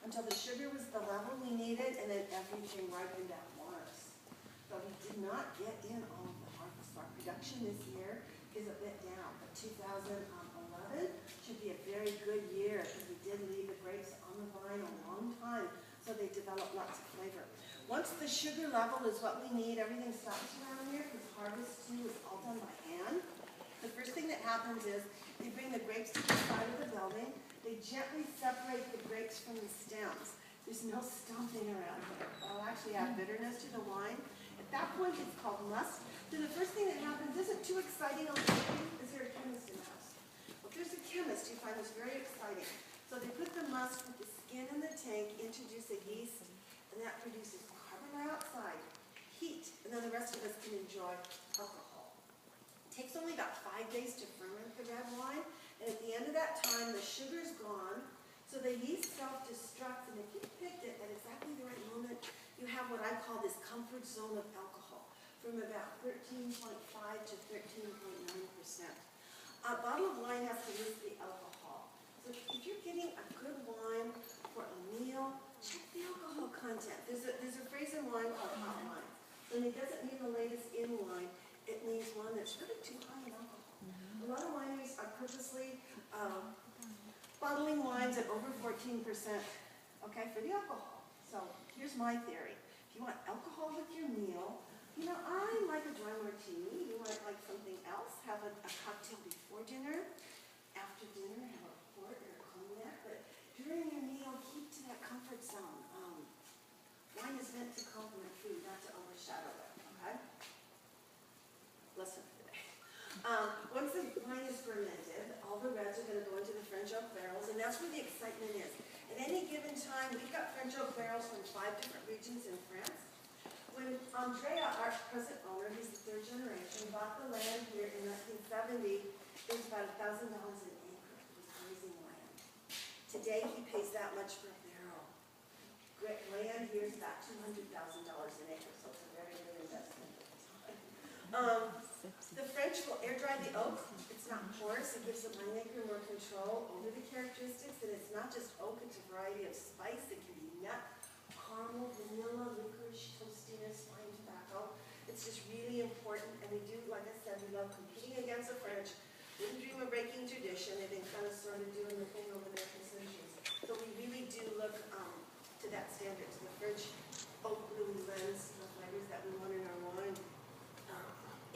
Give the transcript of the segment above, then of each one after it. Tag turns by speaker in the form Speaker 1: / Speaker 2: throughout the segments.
Speaker 1: until the sugar was the level we needed, and then everything ripened at once. So we did not get in all of the harvest. Our production this year is a bit down, but 2011 should be a very good year because we did leave the grapes on the vine a long time, so they developed lots of flavor. Once the sugar level is what we need, everything stops around here because harvest 2 is all done by hand. The first thing that happens is they bring the grapes to the side of the building. They gently separate the grapes from the stems. There's no stomping around here. It'll actually add bitterness to the wine. At that point, it's called must. So the first thing that happens isn't too exciting. Is there a chemist in the house? Well, if there's a chemist, you find this very exciting. So they put the must with the skin in the tank, introduce a yeast, and that produces carbon dioxide, heat, and then the rest of us can enjoy alcohol. It takes only about 5 days to ferment the red wine, and at the end of that time, the sugar's gone, so the yeast self-destructs, and if you picked it at exactly the right moment, you have what I call this comfort zone of alcohol, from about 13.5 to 13.9%. A bottle of wine has to list the alcohol. So if you're getting a good wine for a meal, check the alcohol content. There's a phrase in wine called hot wine. And it doesn't mean the latest in wine. It means one that's really too high in alcohol. A lot of wineries are purposely bottling wines at over 14%, okay, for the alcohol. So here's my theory. If you want alcohol with your meal, you know, I like a dry martini. You might like something else. Have a cocktail before dinner. After dinner, have a port or a cognac. But during your meal, keep to that comfort zone. Wine is meant to complement food, not to overshadow it, okay? Lesson for today. Once the wine is fermented, all the reds are going to go into the French oak barrels, and that's where the excitement is. At any given time, we've got French oak barrels from 5 different regions in France. When Andrea, our present owner, he's the 3rd generation, bought the land here in 1970, it was about $1,000 an acre. It was grazing land. Today, he pays that much for a barrel. Land here is about $200,000 an acre, so it's a very good investment. The French will air dry the oak. It's not porous. It gives the winemaker more control over the characteristics. And it's not just oak, it's a variety of spice. It can be nut, caramel, vanilla, licorice, toastiness, fine tobacco. It's just really important. And we do, like I said, we love competing against the French. Wouldn't dream of breaking tradition. They've been kind of sort of doing the thing over there for centuries. So we really do look to that standard, to the French oak really lends the flavors that we want in our wine.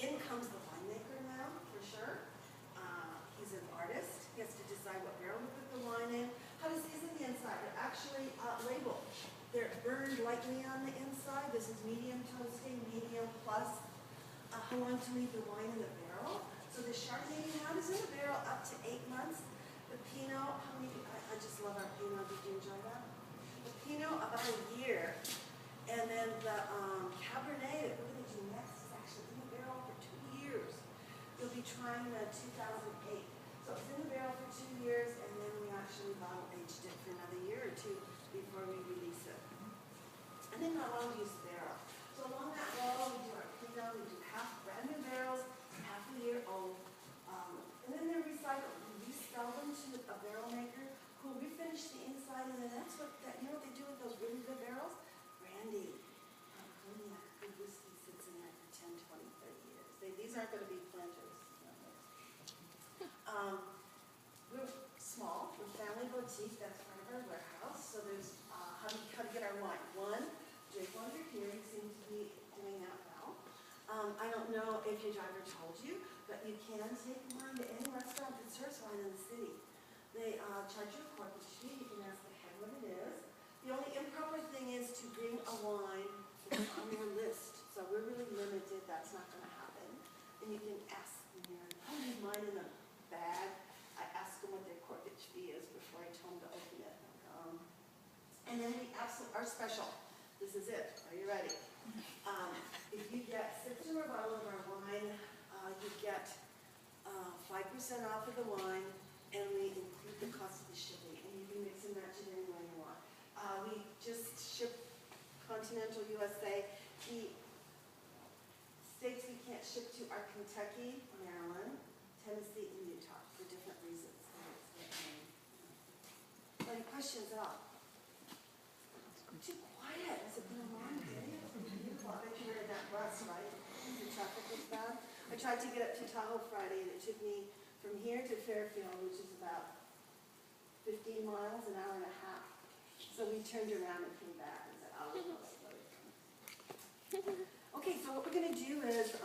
Speaker 1: In comes the winemaker now, for sure. He's an artist. He has to decide what barrel to put the wine in. How to season the inside. They're actually labeled. They're burned lightly on the inside. This is medium toasting, medium plus. How long to leave the wine in the barrel. So the Chardonnay we have is in the barrel up to 8 months. The Pinot, I just love our Pinot. Did you enjoy that? The Pinot, about a year. And then the Cabernet that we're going to do next is actually in the barrel for 2 years. You'll be trying the 2008. So it's in the barrel for 2 years, and then we actually bottle aged it for another year or 2 before we release it. And then how long do you use the barrel? So along that wall, we do our Pinot, we do half brand new barrels, half a year old. And then they're recycled. We sell them to a barrel maker who will refinish the inside, and then that's what, you know what they do with those really good barrels? Brandy, cognac, good whiskey sits in there for 10, 20, 30 years. These aren't going to be planters. We're small, we're family boutique, that's part of our warehouse. So there's how to get our wine. One, Jake Wonder here, he seems to be doing that well. I don't know if your driver told you, but you can take wine to any restaurant that serves wine in the city. They charge you a corkage fee. You can ask the head what it is. The only improper thing is to bring a wine that's on your list. So we're really limited. That's not going to happen. And you can ask them here. I leave mine in a bag. I ask them what their corkage fee is before I tell them to open it. And then we absolutely are special. This is it. Are you ready? If you get 6 or more bottles of our wine, you get 5% off of the wine, and we include the cost of the shipping. And you can mix and match it anywhere you want. We just ship continental USA. The states we can't ship to are Kentucky, Maryland, Tennessee, and Utah for different reasons. Any questions at all? too quiet. Has it been a long day? It's been beautiful. I bet you were in that bus, right? The traffic was bad. I tried to get up to Tahoe Friday, and it took me from here to Fairfield, which is about 15 miles, an hour and a half. So we turned around and came back and said, oh, we'll go. Okay, so what we're going to do is